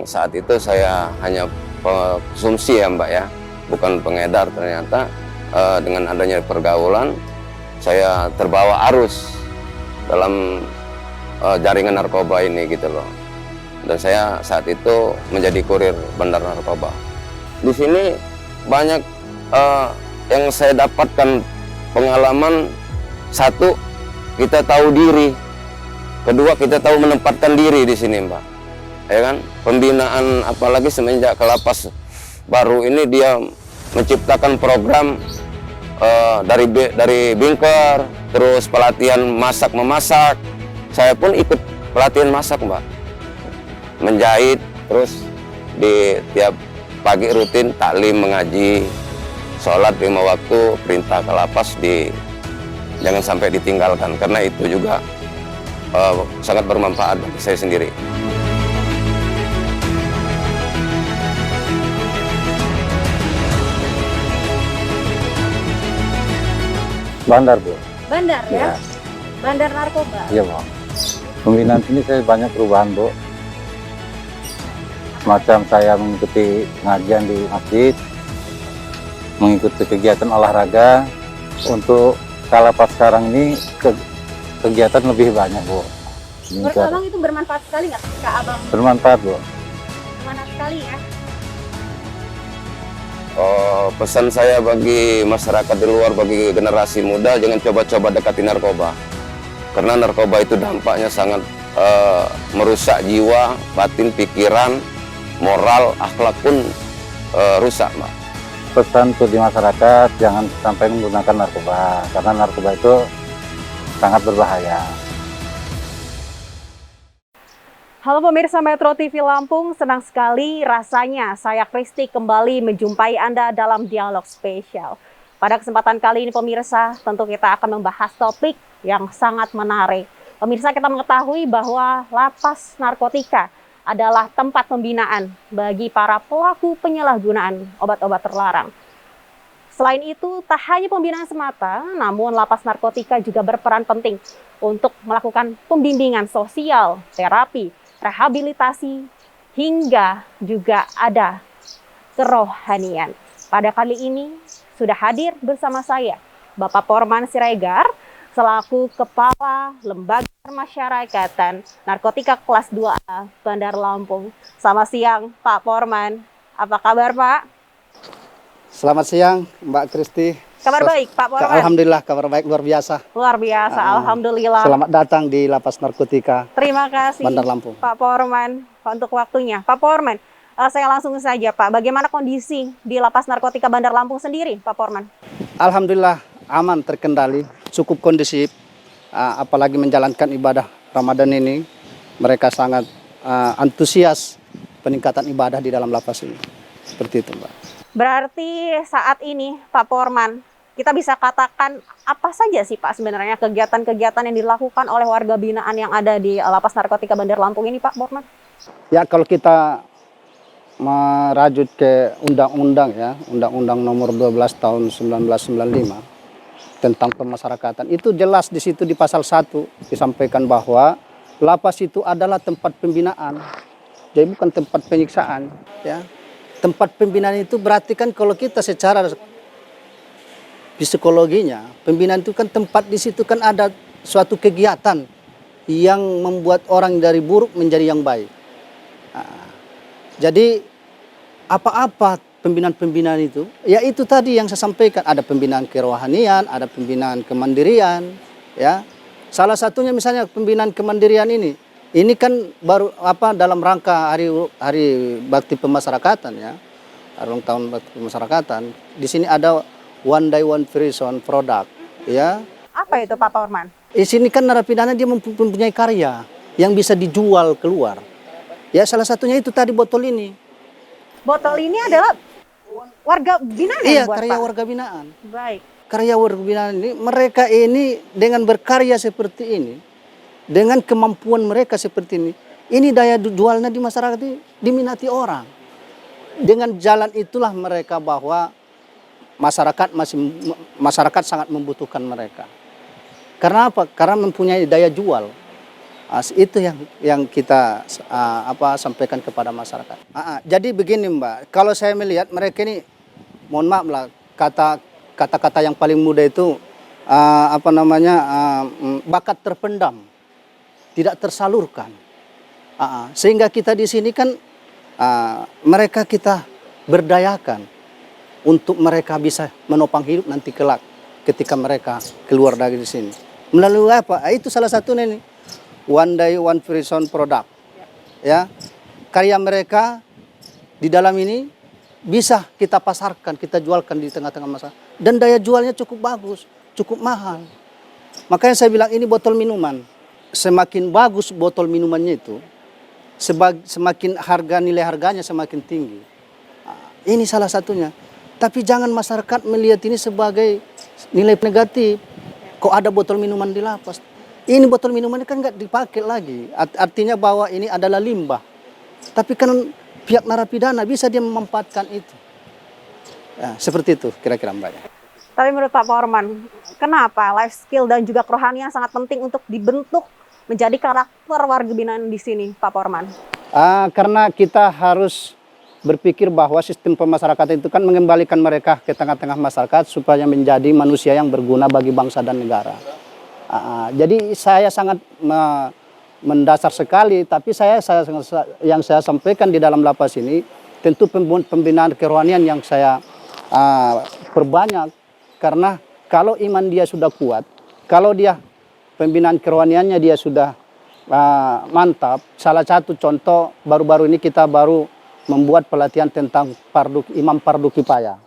saat itu saya hanya konsumsi ya Mbak ya, bukan pengedar, ternyata dengan adanya pergaulan saya terbawa arus dalam jaringan narkoba ini gitu loh. Dan saya saat itu menjadi kurir bandar narkoba. Di sini banyak yang saya dapatkan pengalaman. Satu, kita tahu diri. Kedua, kita tahu menempatkan diri di sini, Mbak. Ya kan? Pembinaan, apalagi semenjak ke lapas baru ini, dia menciptakan program dari Binker, terus pelatihan masak memasak. Saya pun ikut pelatihan masak, Mbak. Menjahit, terus di tiap pagi rutin taklim, mengaji, sholat 5 waktu, perintah ke lapas jangan sampai ditinggalkan, karena itu juga sangat bermanfaat bagi saya sendiri. Bandar, Bu. Bandar ya? Ya. Bandar narkoba. Iya, Bu. Pembinaan ini saya banyak perubahan, Bu. Semacam saya mengikuti pengajian di masjid, mengikuti kegiatan olahraga. Untuk kalapas sekarang ini kegiatan lebih banyak, Bu. Menurut Abang itu bermanfaat sekali nggak ketika Abang? Bermanfaat, Bu. Bermanfaat sekali ya? Pesan saya bagi masyarakat di luar, bagi generasi muda, jangan coba-coba dekati narkoba. Karena narkoba itu dampaknya sangat merusak jiwa, batin, pikiran, moral, akhlak pun rusak, Mbak. Pesan untuk di masyarakat, jangan sampai menggunakan narkoba, karena narkoba itu sangat berbahaya. Halo pemirsa Metro TV Lampung, senang sekali rasanya saya Kristi kembali menjumpai Anda dalam dialog spesial. Pada kesempatan kali ini pemirsa, tentu kita akan membahas topik yang sangat menarik. Pemirsa, kita mengetahui bahwa lapas narkotika adalah tempat pembinaan bagi para pelaku penyalahgunaan obat-obat terlarang. Selain itu, tak hanya pembinaan semata, namun lapas narkotika juga berperan penting untuk melakukan pembimbingan sosial, terapi, rehabilitasi, hingga juga ada kerohanian. Pada kali ini sudah hadir bersama saya Bapak Porman Siregar selaku Kepala Lembaga Permasyarakatan Narkotika Kelas 2A Bandar Lampung. Selamat siang Pak Porman, apa kabar Pak? Selamat siang Mbak Kristi. Kabar baik Pak Porman? Alhamdulillah kabar baik, luar biasa. Luar biasa, alhamdulillah. Selamat datang di Lapas Narkotika Terima kasih Bandar Lampung. Pak Porman untuk waktunya. Pak Porman, saya langsung saja Pak, bagaimana kondisi di Lapas Narkotika Bandar Lampung sendiri Pak Porman? Alhamdulillah aman, terkendali, cukup kondusif, apalagi menjalankan ibadah Ramadan ini. Mereka sangat antusias peningkatan ibadah di dalam lapas ini. Seperti itu Mbak. Berarti saat ini Pak Porman, kita bisa katakan apa saja sih Pak sebenarnya kegiatan-kegiatan yang dilakukan oleh warga binaan yang ada di Lapas Narkotika Bandar Lampung ini Pak Porman? Ya, kalau kita merajut ke undang-undang ya, Undang-Undang Nomor 12 Tahun 1995 tentang pemasyarakatan, itu jelas di situ di pasal 1 disampaikan bahwa lapas itu adalah tempat pembinaan, jadi bukan tempat penyiksaan ya. Tempat pembinaan itu berarti kan kalau kita secara psikologinya, pembinaan itu kan tempat, di situ kan ada suatu kegiatan yang membuat orang dari buruk menjadi yang baik. Jadi apa-apa pembinaan-pembinaan itu, ya itu tadi yang saya sampaikan, ada pembinaan kerohanian, ada pembinaan kemandirian, ya. Salah satunya misalnya pembinaan kemandirian ini kan baru dalam rangka hari bakti pemasyarakatan ya, ulang tahun bakti pemasyarakatan. Di sini ada one day one free zone product ya. Apa itu Pak Porman? Di sini kan narapidana dia mempunyai karya yang bisa dijual keluar. Ya salah satunya itu tadi botol ini. Botol ini adalah warga binaan Iya, yang buat karya Pak? warga binaan. Baik. Karya warga binaan ini, mereka ini dengan berkarya seperti ini, dengan kemampuan mereka seperti ini daya jualnya di masyarakat ini diminati orang. Dengan jalan itulah mereka bahwa masyarakat sangat membutuhkan mereka. Karena apa? Karena mempunyai daya jual. Itu yang kita sampaikan kepada masyarakat. Jadi begini Mbak, kalau saya melihat mereka ini, mohon maaf lah, kata-kata yang paling mudah itu bakat terpendam, tidak tersalurkan. Sehingga kita di sini kan mereka kita berdayakan untuk mereka bisa menopang hidup nanti kelak ketika mereka keluar dari sini. Melalui apa? Itu salah satunya nih. One Day One Free Sound product, ya, karya mereka di dalam ini bisa kita pasarkan, kita jualkan di tengah-tengah masyarakat, dan daya jualnya cukup bagus, cukup mahal. Makanya saya bilang ini botol minuman, semakin bagus botol minumannya itu, semakin nilai harganya semakin tinggi. Ini salah satunya. Tapi jangan masyarakat melihat ini sebagai nilai negatif. Kok ada botol minuman di lapas? Ini botol minuman ini kan nggak dipakai lagi. Artinya bahwa ini adalah limbah. Tapi kan pihak narapidana bisa dia memanfaatkan itu. Ya, seperti itu kira-kira Mbak. Tapi menurut Pak Porman, kenapa life skill dan juga kerohanian sangat penting untuk dibentuk menjadi karakter warga binaan di sini, Pak Porman? Karena kita harus berpikir bahwa sistem pemasarakatan itu kan mengembalikan mereka ke tengah-tengah masyarakat supaya menjadi manusia yang berguna bagi bangsa dan negara. Jadi saya sangat mendasar sekali, tapi yang saya sampaikan di dalam lapas ini tentu pembinaan kerohanian yang saya perbanyak, karena kalau iman dia sudah kuat, kalau dia pembinaan kerohaniannya dia sudah mantap. Salah satu contoh baru-baru ini kita baru membuat pelatihan tentang imam fardu kifayah.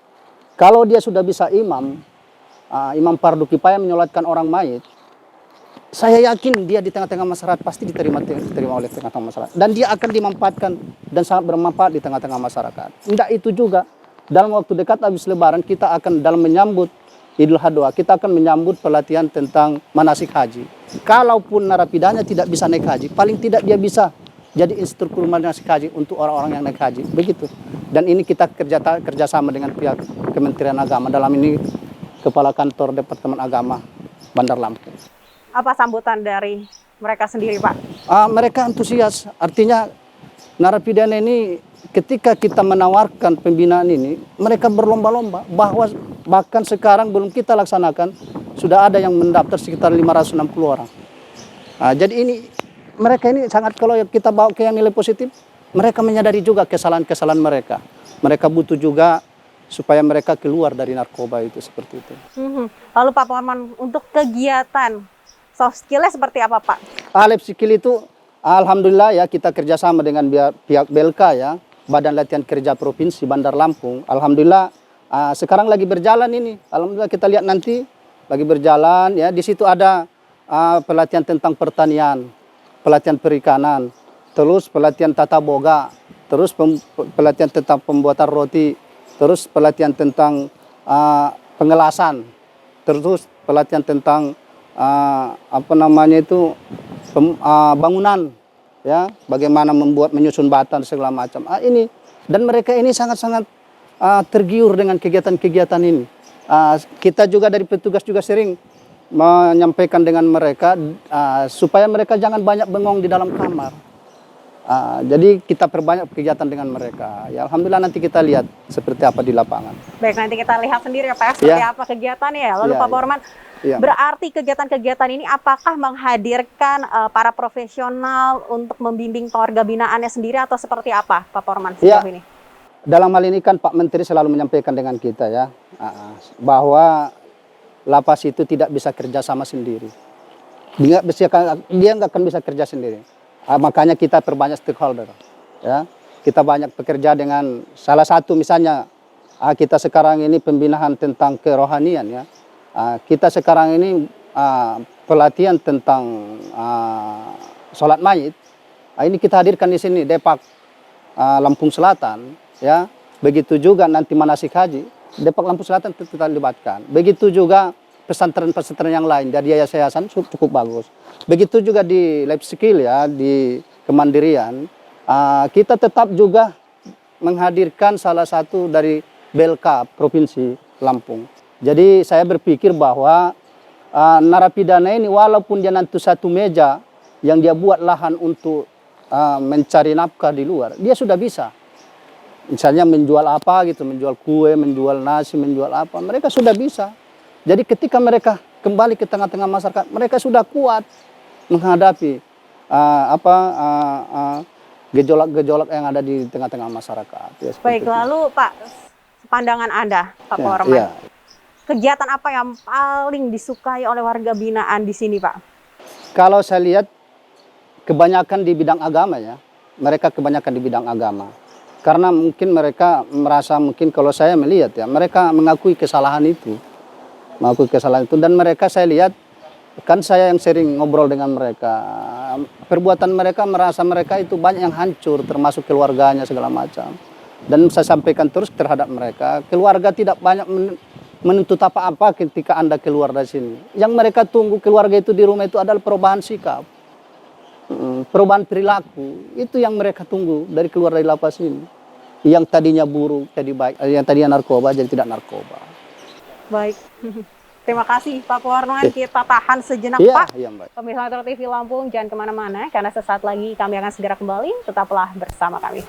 Kalau dia sudah bisa imam fardu kifayah menyolatkan orang mayit, saya yakin dia di tengah-tengah masyarakat pasti diterima oleh tengah-tengah masyarakat. Dan dia akan dimanfaatkan dan sangat bermanfaat di tengah-tengah masyarakat. Tidak itu juga, dalam waktu dekat habis lebaran kita akan dalam menyambut Idul Adha, kita akan menyambut pelatihan tentang manasik haji. Kalaupun narapidana tidak bisa naik haji, paling tidak dia bisa jadi instruktur manasik haji untuk orang-orang yang naik haji. Begitu. Dan ini kita kerjasama dengan pihak Kementerian Agama, dalam ini Kepala Kantor Departemen Agama Bandar Lampung. Apa sambutan dari mereka sendiri, Pak? Mereka antusias, artinya narapidana ini ketika kita menawarkan pembinaan ini, mereka berlomba-lomba, bahkan sekarang belum kita laksanakan, sudah ada yang mendaftar sekitar 560 orang. Jadi ini mereka ini sangat, kalau kita bawa ke yang nilai positif, mereka menyadari juga kesalahan-kesalahan mereka. Mereka butuh juga supaya mereka keluar dari narkoba itu, seperti itu. Lalu Pak Porman, untuk kegiatan soft skill-nya seperti apa, Pak? Life skill itu alhamdulillah ya, kita kerjasama dengan pihak BLK ya, Badan Latihan Kerja Provinsi Bandar Lampung. Alhamdulillah sekarang lagi berjalan ini. Alhamdulillah kita lihat nanti lagi berjalan ya. Di situ ada pelatihan tentang pertanian, pelatihan perikanan, terus pelatihan tata boga, terus pelatihan tentang pembuatan roti, terus pelatihan tentang pengelasan, terus pelatihan tentang bangunan ya, bagaimana menyusun batan segala macam. Ini dan mereka ini sangat-sangat tergiur dengan kegiatan-kegiatan ini. Kita juga dari petugas juga sering menyampaikan dengan mereka supaya mereka jangan banyak bengong di dalam kamar. Jadi kita perbanyak kegiatan dengan mereka. Ya alhamdulillah, nanti kita lihat seperti apa di lapangan. Baik, nanti kita lihat sendiri ya Pak, seperti apa kegiatannya ya. Lalu Pak Porman, berarti kegiatan-kegiatan ini apakah menghadirkan para profesional untuk membimbing keluarga binaannya sendiri atau seperti apa Pak Porman sejauh ini? Dalam hal ini kan Pak Menteri selalu menyampaikan dengan kita ya, bahwa lapas itu tidak bisa kerja sama sendiri. Dia nggak akan bisa kerja sendiri. Makanya kita perbanyak stakeholder. Ya. Kita banyak bekerja dengan salah satu misalnya kita sekarang ini pembinaan tentang kerohanian ya. Kita sekarang ini pelatihan tentang sholat mayit. Ini kita hadirkan di sini Depak Lampung Selatan ya. Begitu juga nanti manasik haji Depak Lampung Selatan kita libatkan. Begitu juga pesantren-pesantren yang lain dari yayasan cukup bagus. Begitu juga di life skill ya, di kemandirian, kita tetap juga menghadirkan salah satu dari BLK Provinsi Lampung. Jadi saya berpikir bahwa narapidana ini walaupun dia nanti satu meja yang dia buat lahan untuk mencari nafkah di luar, dia sudah bisa. Misalnya menjual apa gitu, menjual kue, menjual nasi, menjual apa, mereka sudah bisa. Jadi ketika mereka kembali ke tengah-tengah masyarakat, mereka sudah kuat menghadapi gejolak-gejolak yang ada di tengah-tengah masyarakat. Ya, Baik, itu. lalu Pak, pandangan Anda, Pak Ya, Powerman, ya. kegiatan apa yang paling disukai oleh warga binaan di sini, Pak? Kalau saya lihat kebanyakan di bidang agama ya, mereka kebanyakan di bidang agama. Karena mungkin mereka merasa, mungkin kalau saya melihat ya, mereka mengakui kesalahan itu. Mengakui kesalahan itu, dan mereka saya lihat, kan saya yang sering ngobrol dengan mereka, perbuatan mereka merasa mereka itu banyak yang hancur, termasuk keluarganya segala macam. Dan saya sampaikan terus terhadap mereka, keluarga tidak banyak menuntut apa-apa ketika Anda keluar dari sini. Yang mereka tunggu keluarga itu di rumah itu adalah perubahan sikap, perubahan perilaku. Itu yang mereka tunggu dari keluar dari lapas ini. Yang tadinya buruk jadi baik, yang tadinya narkoba jadi tidak narkoba. Baik, terima kasih Pak Powerman. Kita tahan sejenak, Iya, Pak. iya, Mbak. Pemirsa Metro TV Lampung, jangan kemana-mana, karena sesaat lagi kami akan segera kembali. Tetaplah bersama kami.